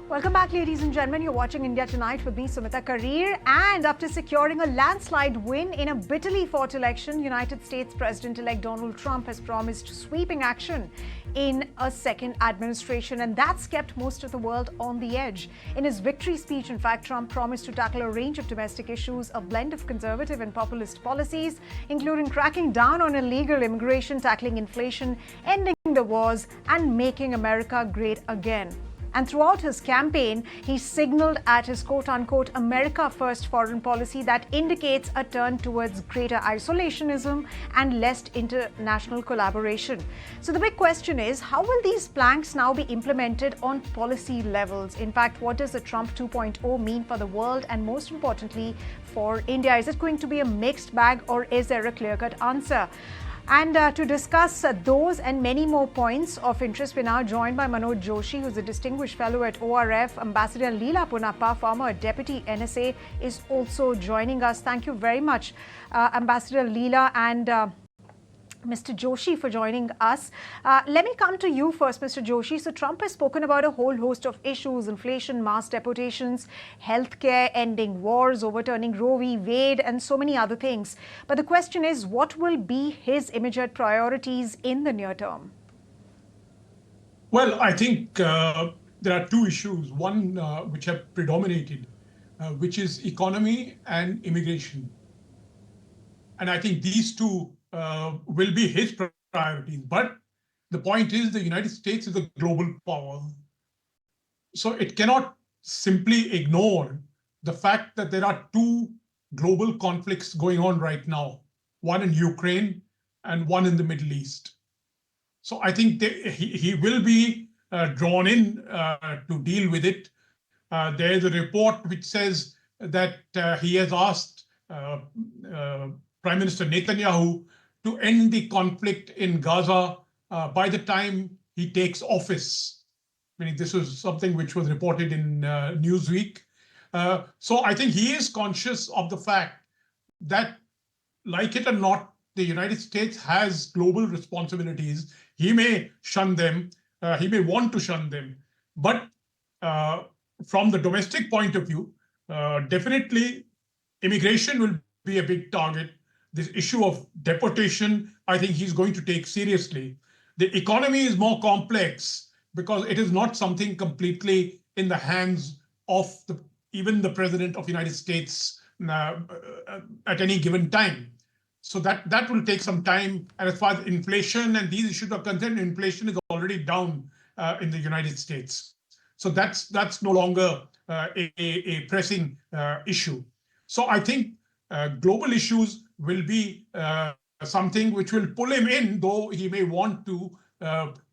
Welcome back, ladies and gentlemen. You're watching India Tonight with me, Sumita Karir. And after securing a landslide win in a bitterly fought election, United States President-elect Donald Trump has promised sweeping action in a second administration. And that's kept most of the world on the edge. In his victory speech, in fact, Trump promised to tackle a range of domestic issues, a blend of conservative and populist policies, including cracking down on illegal immigration, tackling inflation, ending the wars, and making America great again. And throughout his campaign, he signaled at his quote-unquote America First foreign policy that indicates a turn towards greater isolationism and less international collaboration. So the big question is, how will these planks now be implemented on policy levels? In fact, what does the Trump 2.0 mean for the world and most importantly for India? Is it going to be a mixed bag or is there a clear-cut answer? And to discuss those and many more points of interest, we're now joined by Manoj Joshi, who's a distinguished fellow at ORF. Ambassador Leela Ponappa, former Deputy NSA, is also joining us. Thank you very much, Ambassador Leela and Mr. Joshi, for joining us. Let me come to you first, Mr. Joshi. So Trump has spoken about a whole host of issues: inflation, mass deportations, healthcare, ending wars, overturning Roe v. Wade, and so many other things. But the question is, what will be his immediate priorities in the near term? Well, I think there are two issues. One which have predominated, which is economy and immigration. And I think these two will be his priorities. But the point is, the United States is a global power. So it cannot simply ignore the fact that there are two global conflicts going on right now, one in Ukraine and one in the Middle East. So I think he will be drawn in to deal with it. There is a report which says that he has asked Prime Minister Netanyahu to end the conflict in Gaza by the time he takes office. I mean, this was something which was reported in Newsweek. So I think he is conscious of the fact that, like it or not, the United States has global responsibilities. He may shun them, he may want to shun them. But from the domestic point of view, definitely immigration will be a big target. This issue of deportation, I think he's going to take seriously. The economy is more complex because it is not something completely in the hands of even the President of the United States at any given time. So that will take some time. And as far as inflation and these issues are concerned, inflation is already down in the United States. So that's no longer a pressing issue. So I think global issues will be something which will pull him in, though he may want to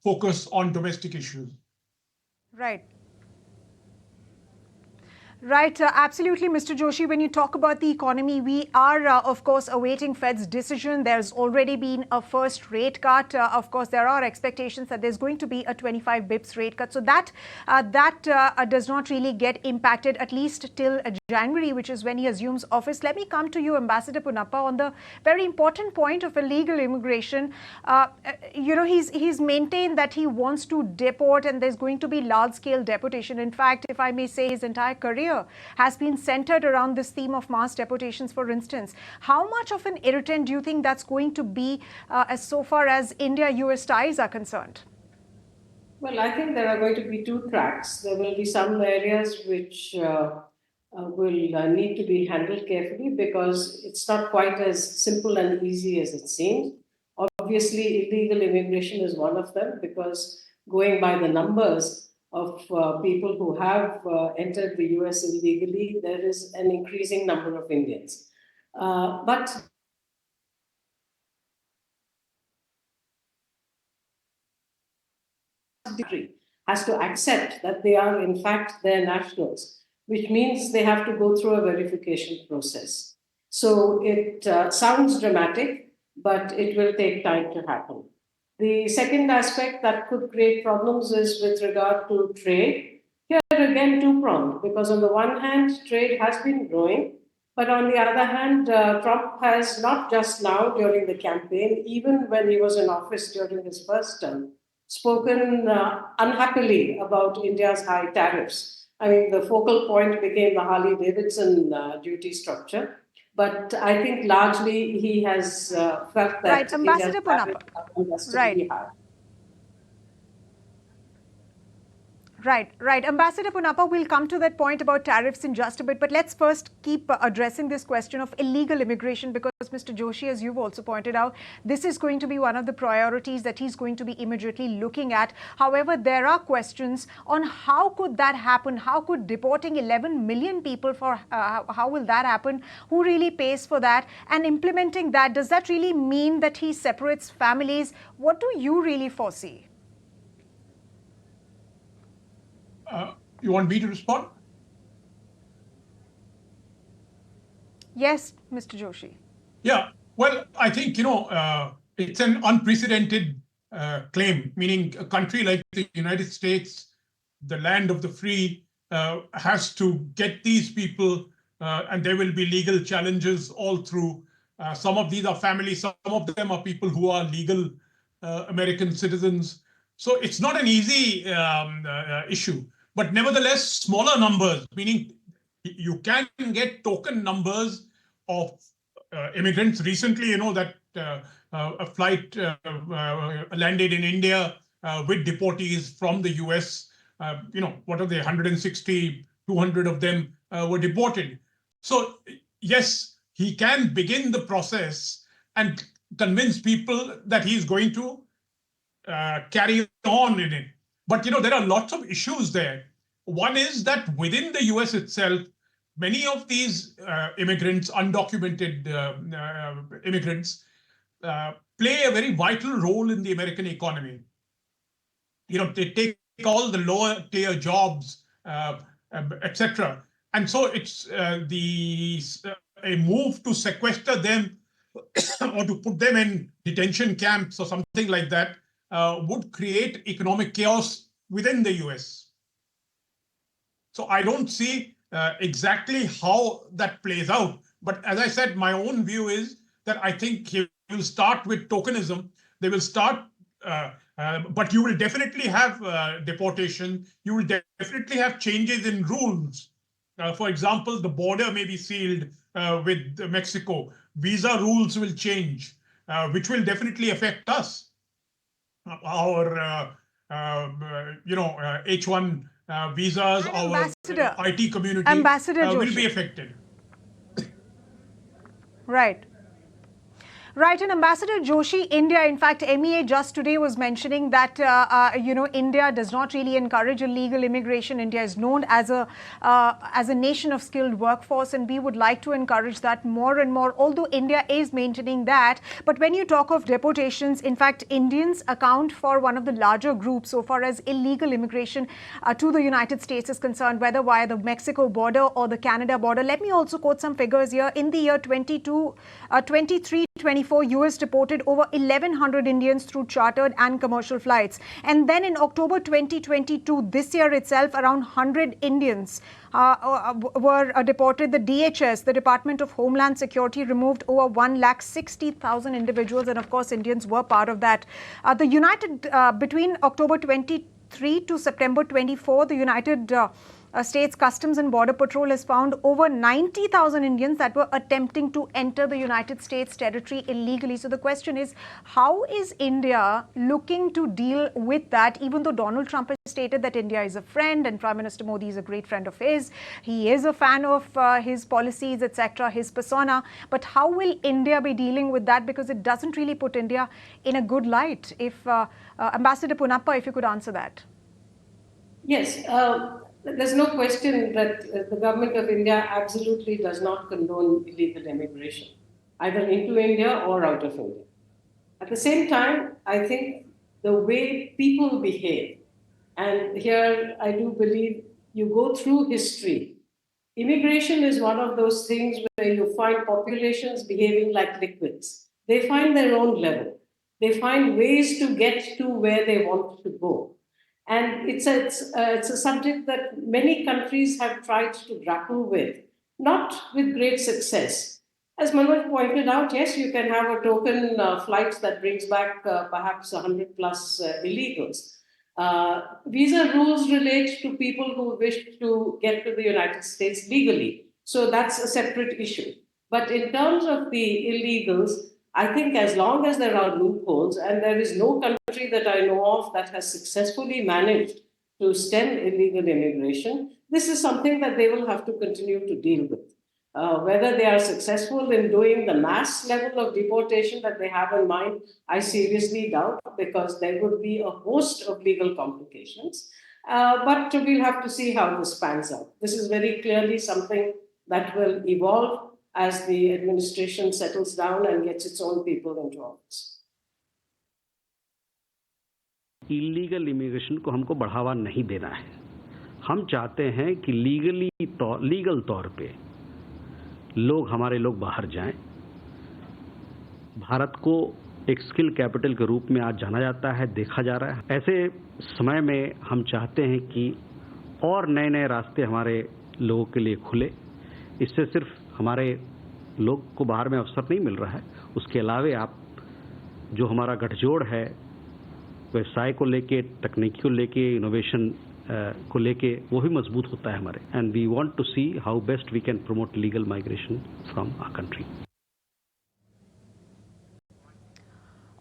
focus on domestic issues. Right. Right, absolutely, Mr. Joshi. When you talk about the economy, we are, of course, awaiting Fed's decision. There's already been a first rate cut. Of course, there are expectations that there's going to be a 25 bips rate cut. So that does not really get impacted, at least till January, which is when he assumes office. Let me come to you, Ambassador Ponappa, on the very important point of illegal immigration. He's maintained that he wants to deport, and there's going to be large-scale deportation. In fact, if I may say, his entire career has been centered around this theme of mass deportations, for instance. How much of an irritant do you think that's going to be as so far as India-US ties are concerned? Well, I think there are going to be two tracks. There will be some areas which will need to be handled carefully because it's not quite as simple and easy as it seems. Obviously, illegal immigration is one of them because going by the numbers of people who have entered the US illegally, there is an increasing number of Indians. But the country has to accept that they are in fact their nationals, which means they have to go through a verification process. So it sounds dramatic, but it will take time to happen. The second aspect that could create problems is with regard to trade. Here again, two-pronged, because on the one hand, trade has been growing, but on the other hand, Trump has not just now during the campaign, even when he was in office during his first term, spoken unhappily about India's high tariffs. I mean, the focal point became the Harley-Davidson duty structure. But I think largely he has felt that Right, Ambassador India's Ponappa. unnecessarily high. Right. Ambassador Ponappa, we'll come to that point about tariffs in just a bit, but let's first keep addressing this question of illegal immigration, because Mr. Joshi, as you've also pointed out, this is going to be one of the priorities that he's going to be immediately looking at. However, there are questions on how could that happen? How could deporting 11 million people, how will that happen? Who really pays for that? And implementing that, does that really mean that he separates families? What do you really foresee? You want me to respond? Yes, Mr. Joshi. Yeah, well, I think, it's an unprecedented claim, meaning a country like the United States, the land of the free, has to get these people, and there will be legal challenges all through. Some of these are families, some of them are people who are legal American citizens. So it's not an easy issue, but nevertheless, smaller numbers, meaning you can get token numbers of immigrants. Recently, that a flight landed in India with deportees from the US. What are they, 160, 200 of them were deported. So yes, he can begin the process and convince people that he's going to carry on in it. But there are lots of issues there. One is that within the US itself, many of these immigrants, undocumented immigrants, play a very vital role in the American economy. They take all the lower tier jobs, etc. And so it's a move to sequester them or to put them in detention camps or something like that would create economic chaos within the US. So I don't see exactly how that plays out. But as I said, my own view is that I think he will start with tokenism. They will start, but you will definitely have deportation. You will definitely have changes in rules. For example, the border may be sealed with Mexico. Visa rules will change, which will definitely affect us. Our H1 visas, our IT community will be affected. Right, and Ambassador Joshi, India, in fact, MEA just today was mentioning that, India does not really encourage illegal immigration. India is known as a nation of skilled workforce, and we would like to encourage that more and more, although India is maintaining that. But when you talk of deportations, in fact, Indians account for one of the larger groups so far as illegal immigration to the United States is concerned, whether via the Mexico border or the Canada border. Let me also quote some figures here. In the year 23-24, US deported over 1,100 Indians through chartered and commercial flights. And then in October 2022, this year itself, around 100 Indians were deported. The DHS, the Department of Homeland Security, removed over 160,000 individuals. And of course, Indians were part of that. Between October 23 to September 24, the United States Customs and Border Patrol has found over 90,000 Indians that were attempting to enter the United States territory illegally. So the question is, how is India looking to deal with that, even though Donald Trump has stated that India is a friend and Prime Minister Modi is a great friend of his. He is a fan of his policies, etc., his persona. But how will India be dealing with that? Because it doesn't really put India in a good light. If Ambassador Ponappa, if you could answer that. Yes. There's no question that the government of India absolutely does not condone illegal immigration, either into India or out of India. At the same time, I think the way people behave, and here I do believe you go through history, immigration is one of those things where you find populations behaving like liquids. They find their own level. They find ways to get to where they want to go. And it's a subject that many countries have tried to grapple with, not with great success. As Manoj pointed out, yes, you can have a token flight that brings back perhaps 100 plus illegals. Visa rules relate to people who wish to get to the United States legally. So that's a separate issue. But in terms of the illegals, I think as long as there are loopholes, and there is no country that I know of that has successfully managed to stem illegal immigration, this is something that they will have to continue to deal with. Whether they are successful in doing the mass level of deportation that they have in mind, I seriously doubt, because there would be a host of legal complications. But we'll have to see how this pans out. This is very clearly something that will evolve as the administration settles down and gets its own people into office. Illegal immigration को हमको बढ़ावा नहीं देना है. हम चाहते हैं कि लीगल तौर पे हमारे लोग बाहर जाएं. भारत को एक स्किल कैपिटल के रूप में आज जाना जाता है, देखा जा रहा है. ऐसे समय में हम चाहते हैं कि और नए नए रास्ते हमारे लोगों के लिए खुले. इससे सिर्फ हमारे लोग को बाहर में अवसर नहीं मिल रहा है, उसके अलावे आप जो हमारा गठजोड़ है व्यवसाय को लेके, तकनीकी को लेके, इनोवेशन को लेके, वो भी मजबूत होता है हमारे. And we want to see how best we can promote legal migration from our country.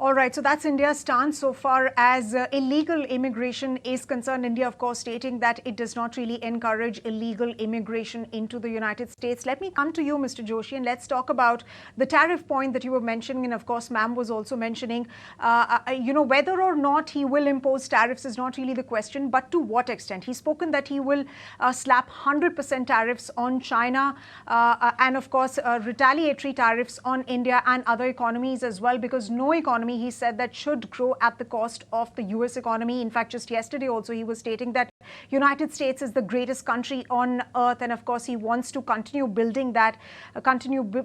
All right, so that's India's stance so far as illegal immigration is concerned. India, of course, stating that it does not really encourage illegal immigration into the United States. Let me come to you, Mr. Joshi, and let's talk about the tariff point that you were mentioning. And of course, ma'am was also mentioning, whether or not he will impose tariffs is not really the question, but to what extent. He's spoken that he will slap 100% tariffs on China and, of course, retaliatory tariffs on India and other economies as well, because no economy, he said, that should grow at the cost of the US economy. In fact, just yesterday also he was stating that United States is the greatest country on earth, and of course he wants to continue building that,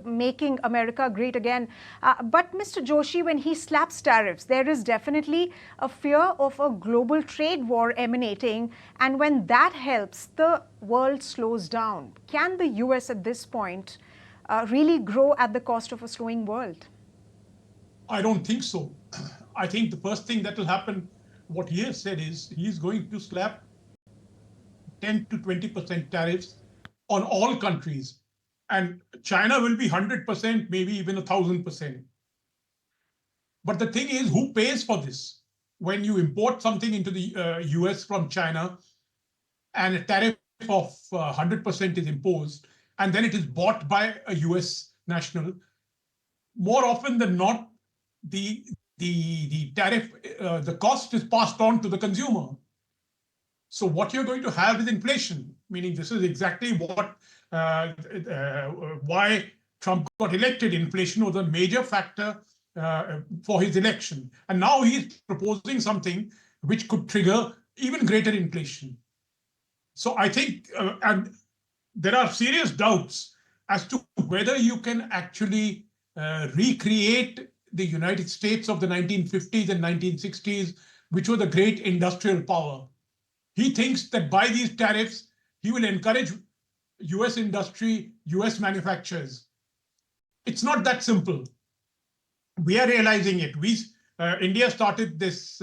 making America great again. But Mr. Joshi, when he slaps tariffs, there is definitely a fear of a global trade war emanating, and when that helps, the world slows down. Can the US at this point really grow at the cost of a slowing world? I don't think so. I think the first thing that will happen, what he has said is, he's going to slap 10 to 20% tariffs on all countries. And China will be 100%, maybe even 1,000%. But the thing is, who pays for this? When you import something into the US from China and a tariff of 100% is imposed, and then it is bought by a US national, more often than not, the tariff, the cost is passed on to the consumer. So what you're going to have is inflation, meaning this is exactly what why Trump got elected. Inflation was a major factor for his election. And now he's proposing something which could trigger even greater inflation. So I think, and there are serious doubts as to whether you can actually recreate the United States of the 1950s and 1960s, which were the great industrial power. He thinks that by these tariffs, he will encourage US industry, US manufacturers. It's not that simple. We are realizing it. India started this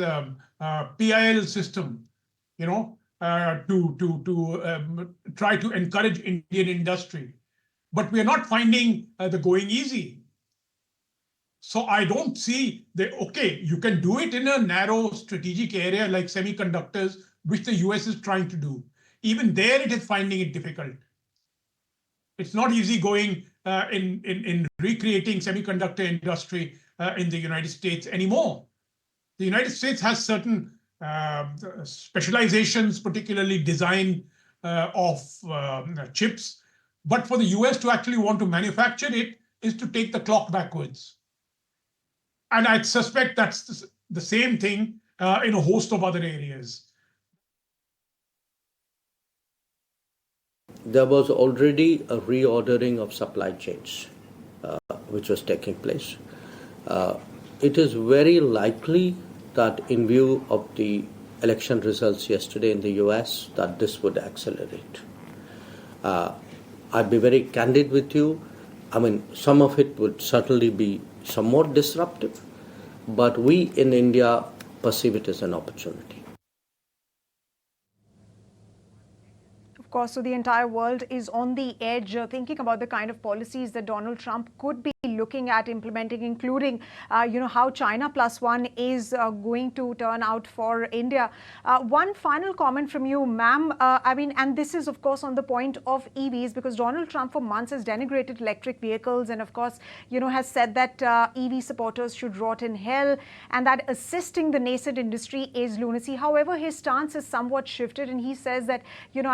PIL system, to try to encourage Indian industry. But we are not finding the going easy. So I don't see you can do it in a narrow strategic area like semiconductors, which the US is trying to do. Even there, it is finding it difficult. It's not easy going in recreating semiconductor industry in the United States anymore. The United States has certain specializations, particularly design of chips. But for the US to actually want to manufacture it is to take the clock backwards. And I suspect that's the same thing in a host of other areas. There was already a reordering of supply chains, which was taking place. It is very likely that in view of the election results yesterday in the US, that this would accelerate. I'd be very candid with you. I mean, some of it would certainly be somewhat disruptive, but we in India perceive it as an opportunity. course, so the entire world is on the edge, thinking about the kind of policies that Donald Trump could be looking at implementing, including, how China +1 is going to turn out for India. One final comment from you, ma'am. And this is, of course, on the point of EVs, because Donald Trump for months has denigrated electric vehicles and, of course, has said that EV supporters should rot in hell and that assisting the nascent industry is lunacy. However, his stance has somewhat shifted and he says that,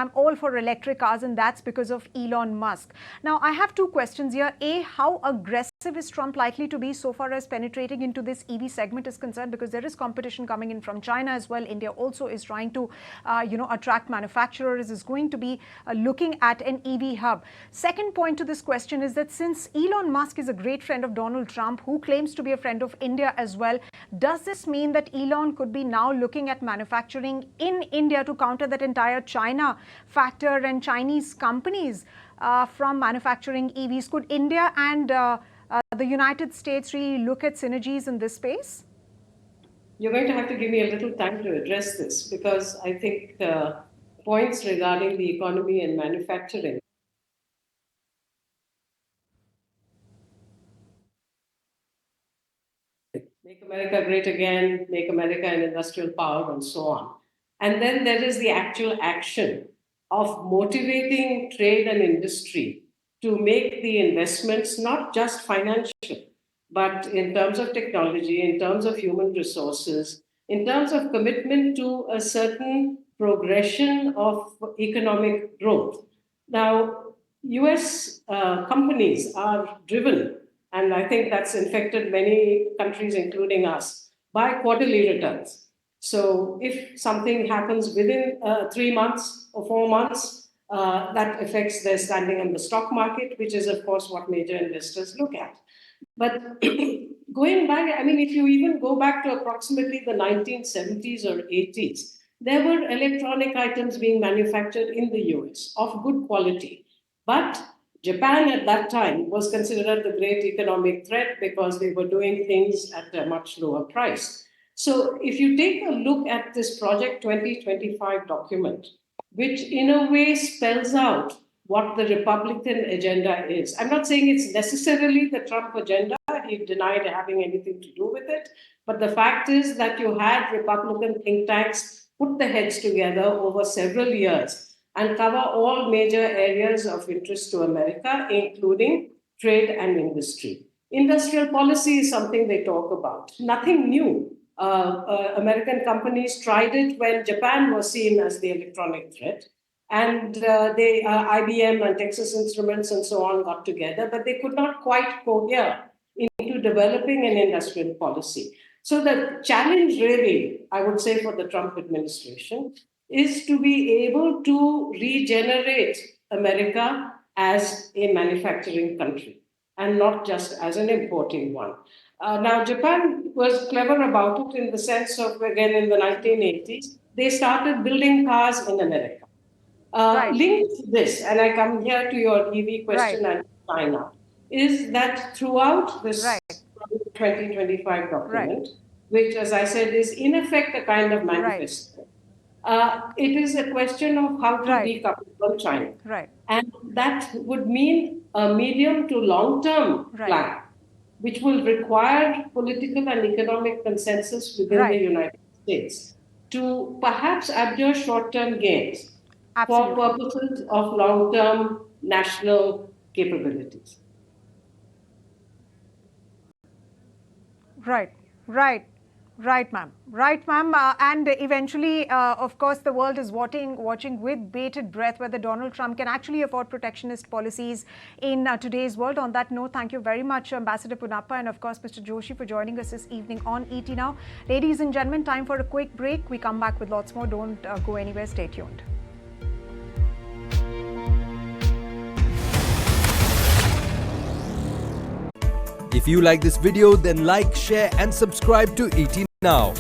I'm all for electric cars and that's because of Elon Musk. Now, I have two questions here. A, how aggressive is Trump likely to be so far as penetrating into this EV segment is concerned? Because there is competition coming in from China as well. India also is trying to, attract manufacturers, is going to be looking at an EV hub. Second point to this question is that since Elon Musk is a great friend of Donald Trump, who claims to be a friend of India as well, does this mean that Elon could be now looking at manufacturing in India to counter that entire China factor and Chinese companies from manufacturing EVs? Could India and the United States really look at synergies in this space? You're going to have to give me a little time to address this, because I think points regarding the economy and manufacturing Make America Great Again, Make America an Industrial Power, and so on. And then there is the actual action of motivating trade and industry to make the investments, not just financial, but in terms of technology, in terms of human resources, in terms of commitment to a certain progression of economic growth. Now, US companies are driven, and I think that's infected many countries, including us, by quarterly returns. So if something happens within 3 months or 4 months, that affects their standing in the stock market, which is, of course, what major investors look at. But going back, if you even go back to approximately the 1970s or 80s, there were electronic items being manufactured in the US of good quality. But Japan at that time was considered the great economic threat because they were doing things at a much lower price. So if you take a look at this Project 2025 document, which in a way spells out what the Republican agenda is. I'm not saying it's necessarily the Trump agenda. He denied having anything to do with it. But the fact is that you had Republican think tanks put their heads together over several years and cover all major areas of interest to America, including trade and industry. Industrial policy is something they talk about. Nothing new. American companies tried it when Japan was seen as the electronic threat. And IBM and Texas Instruments and so on got together, but they could not quite cohere into developing an industrial policy. So the challenge really, I would say, for the Trump administration is to be able to regenerate America as a manufacturing country and not just as an importing one. Now, Japan was clever about it in the sense of, again, in the 1980s, they started building cars in America. Linked to this, and I come here to your EV question and China, is that throughout this 2025 document, which, as I said, is in effect a kind of manifesto, it is a question of how to decouple from China. And that would mean a medium to long-term plan, which will require political and economic consensus within the United States to perhaps abjure short-term gains for purposes of long-term national capabilities. Right, ma'am. And eventually, of course, the world is watching with bated breath whether Donald Trump can actually afford protectionist policies in today's world. On that note, thank you very much, Ambassador Ponappa, and of course, Mr. Joshi, for joining us this evening on ET Now. Ladies and gentlemen, time for a quick break. We come back with lots more. Don't go anywhere. Stay tuned. If you like this video, then like, share and subscribe to ET Now.